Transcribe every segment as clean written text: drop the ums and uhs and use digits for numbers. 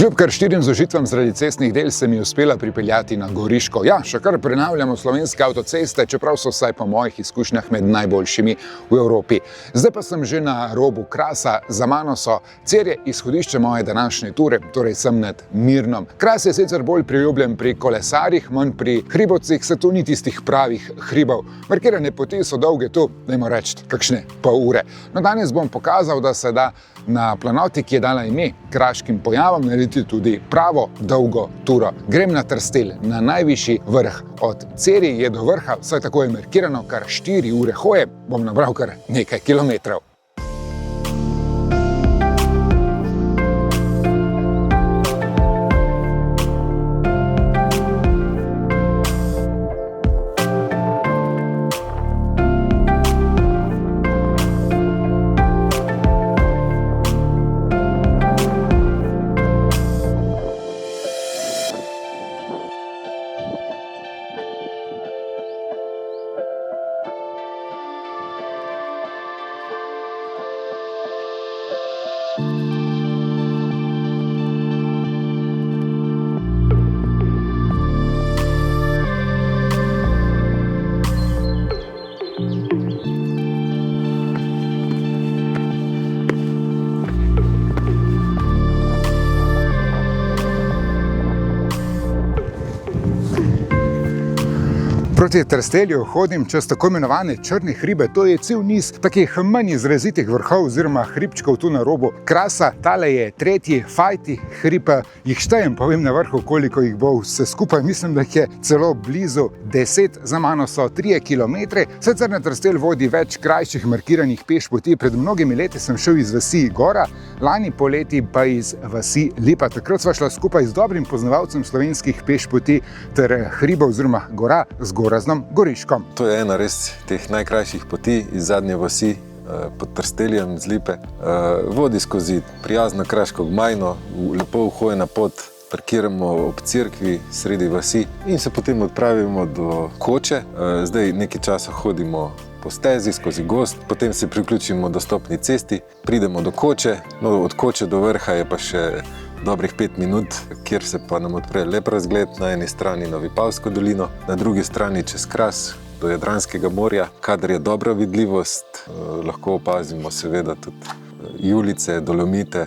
Kljub kar 4 zožitvam zaradi cestnih del se mi je uspela pripeljati na Goriško. Ja, še kar prenavljamo slovenske avtoceste, čeprav so vsaj po mojih izkušnjah med najboljšimi v Evropi. Zdaj pa sem že na robu Krasa, za mano so Cerje, izhodišče moje današnje ture, torej sem nad Mirnom. Kras je sicer bolj priljubljen pri kolesarjih, manj pri hribovcih, se tu ni tistih pravih hribov. Markirane poti so dolge tu, dajmo reči, kakšne pol ure. No, danes bom pokazal, da se da na planoti, ki je dala ime kraškim pojavom, narediti tudi pravo dolgo turo. Grem na Trstelj, na najvišji vrh. Od Cerij je do vrha, vsaj tako je markirano, kar 4 ure hoje, bom nabral kar nekaj kilometrov. Proti Trstelju hodim čez tako imenovane črne hribe. To je cel niz takih manj izrazitih vrhov oziroma hribčkov tu na robu Krasa. Tale je 3. Fajti hrib, jih štejem, povem na vrhu, koliko jih bo vse skupaj. Mislim, da jih je celo blizu 10. Za mano so 3 kilometre. Sicer na Trstelj vodi več krajših markiranih pešpoti. Pred mnogimi leti sem šel iz vasi Gora, lani poleti pa iz vasi Lipa. Takrat sva šla skupaj z dobrim poznavalcem slovenskih pešpoti ter hribov oziroma gora z Goraznom Goriškom. To je ena res teh najkrajših poti iz zadnje vasi pod Trsteljem z Lipe. Vodi skozi prijazno kraško gmajno, lepo uhojena pot, parkiramo ob cerkvi sredi vasi in se potem odpravimo do Koče. Zdaj nekaj časa hodimo po stezi skozi gozd, potem se priključimo do stopni cesti, pridemo do Koče, no od Koče do vrha je pa še dobrih 5 minut, kjer se pa nam odpre lep razgled, na eni strani na Vipavsko dolino, na drugi strani čez Kras do Jadranskega morja. Kadar je dobra vidljivost, lahko opazimo seveda tudi Julice, Dolomite.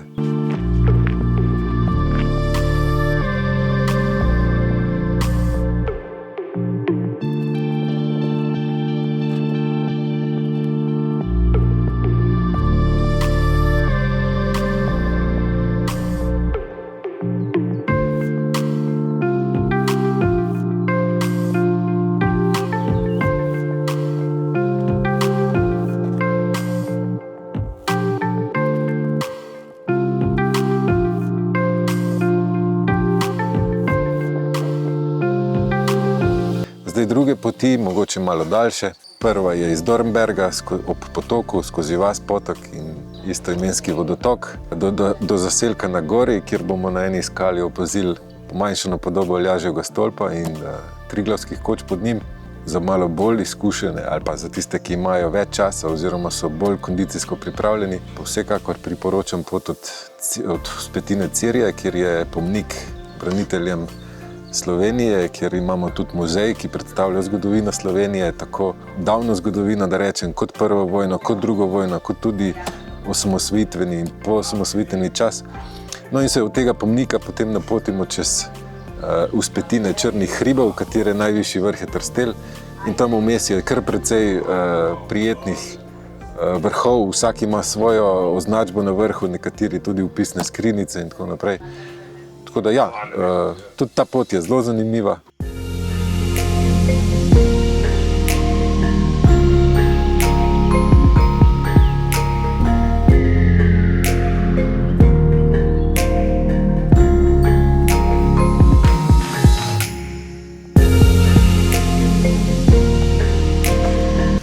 Zdaj druge poti, mogoče malo daljše. Prva je iz Dornberga ob potoku skozi vas Potok in istoimenski vodotok do zaselka na gori, kjer bomo na eni skali opazili pomanjšano podobo Aljaževega stolpa in Triglavskih koč pod njim. Za malo bolj izkušene ali pa za tiste, ki imajo več časa oziroma so bolj kondicijsko pripravljeni, pa vsekakor priporočam pot od vzpetine Cerje, kjer je pomnik braniteljem Slovenije, kjer imamo tudi muzej, ki predstavlja zgodovino Slovenije, tako davno zgodovino, da rečem, kot prvo vojno, kot drugo vojno, kot tudi osamosvojitveni in poosamosvojitveni čas. No in se od tega pomnika potem napotimo čez vzpetine črnih hribov, katere najvišji vrh je Trstelj, in tam vmes je kar precej prijetnih vrhov, vsak ima svojo označbo na vrhu, nekateri tudi vpisne skrinjice in tako naprej. Tako da ja, tudi ta pot je zelo zanimiva.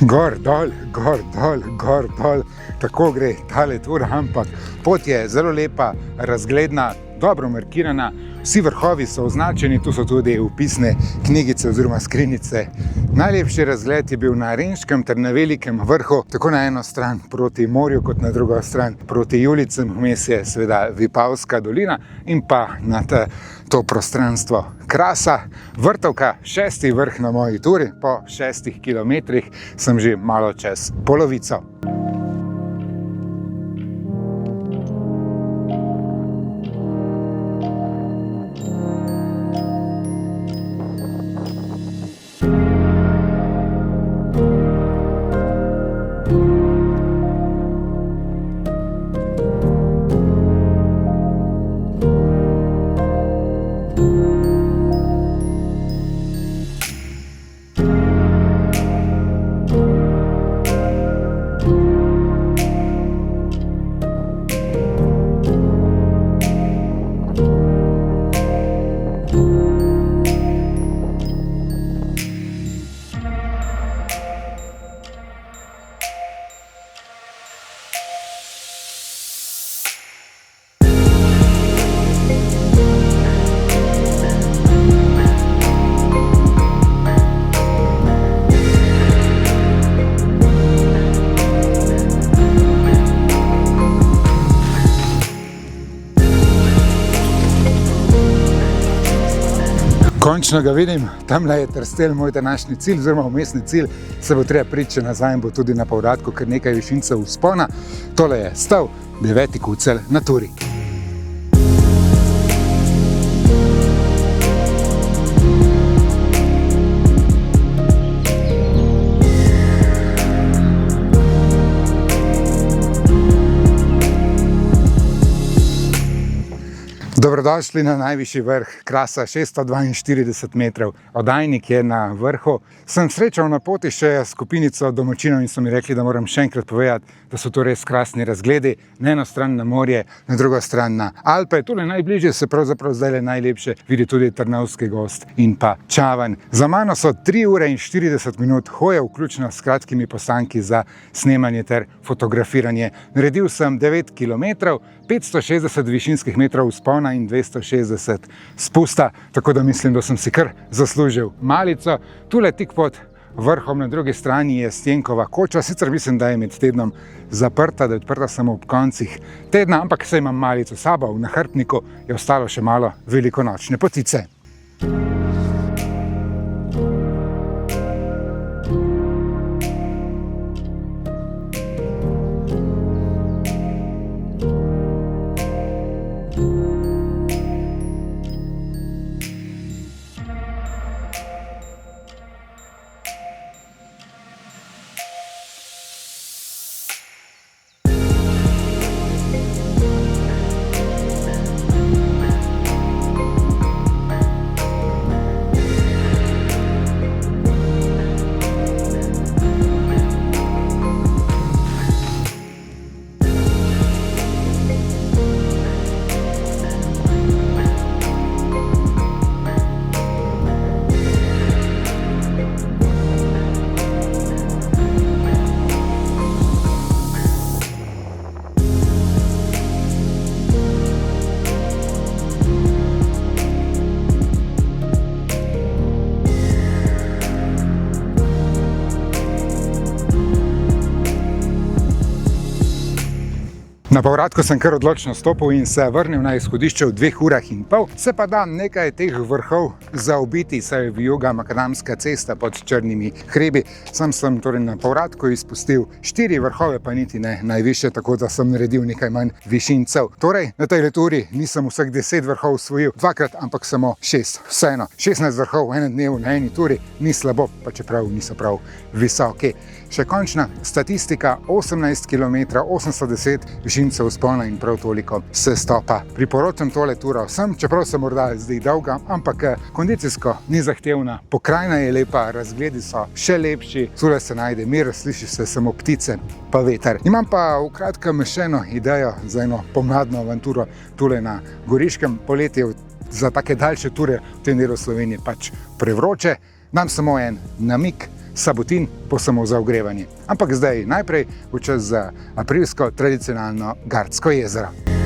Gor, dol, gor, dol, gor, dol. Tako gre tale tura, ampak pot je zelo lepa, razgledna. dobro markirana, vsi vrhovi so označeni, tu so tudi vpisne knjigice oziroma skrinjice. Najlepši razgled je bil na Renškem ter na Velikem vrhu, tako na eno stran proti morju, kot na drugo stran proti Julicam, vmes je seveda Vipavska dolina in pa nad to prostranstvo Krasa. Vrtovka, 6. vrh na moji turi, po 6 kilometrih sem že malo čez polovico. Končno ga vidim, tamle je Trstelj, moj današnji cilj, oziroma umestni cilj. Se bo treba priti še nazaj in bo tudi na povratku kar nekaj višincev vzpona. Tole je stav 9. kucelj na turi. Dobrodošli na najvišji vrh Krasa, 642 metrov. Oddajnik je na vrhu. Sem srečal na poti še skupinico domačinov in so mi rekli, da moram še enkrat povedati, da so to res krasni razgledi. Na eno stran na morje, na drugo stran na Alpe. Tule najbližje se pravzaprav zdaj najlepše vidi tudi Trnovski gozd in pa Čavanj. Za mano so 3 ure in 40 minut hoje, vključno s kratkimi postanki za snemanje ter fotografiranje. Naredil sem 9 kilometrov, 560 višinskih metrov vzpona in 260 spusta, tako da mislim, da sem si kar zaslužil malico. Tule tik pod vrhom na drugi strani je Stjenkova koča, sicer mislim, da je med tednom zaprta, da je odprta samo ob koncih tedna, ampak saj imam malico s sabo, v nahrbtniku je ostalo še malo velikonočne potice. Na povratku sem kar odločno stopil in se vrnil na izhodišče v 2 urah in pol. Se pa da nekaj teh vrhov zaobiti, saj je vijuga makadamska cesta pod Črnimi hrebi. Sam sem torej na povratku izpustil 4 vrhove, pa niti ne najvišje, tako da sem naredil nekaj manj višincev. Torej, na tej turi nisem vseh 10 vrhov osvojil dvakrat, ampak samo 6. Vseeno, 16 vrhov v enem dnevu na eni turi ni slabo, pa čeprav niso prav visoki. Še končna statistika, 18 km, 810 višincev vzpona in prav toliko sestopa. Priporočam tole turo vsem, čeprav se morda zdi dolga, ampak kondicijsko ni zahtevna. Pokrajina je lepa, razgledi so še lepši, tule se najde mir, sliši se samo ptice pa veter. Imam pa v kratkem še eno idejo za eno pomladno avanturo tule na Goriškem. Poletje za take daljše ture v tem delu Slovenije pač prevroče. Dam samo en namig, Sabotin, po samo za ogrevanje. Ampak zdaj najprej v čas za aprilsko tradicionalno Gardsko jezero.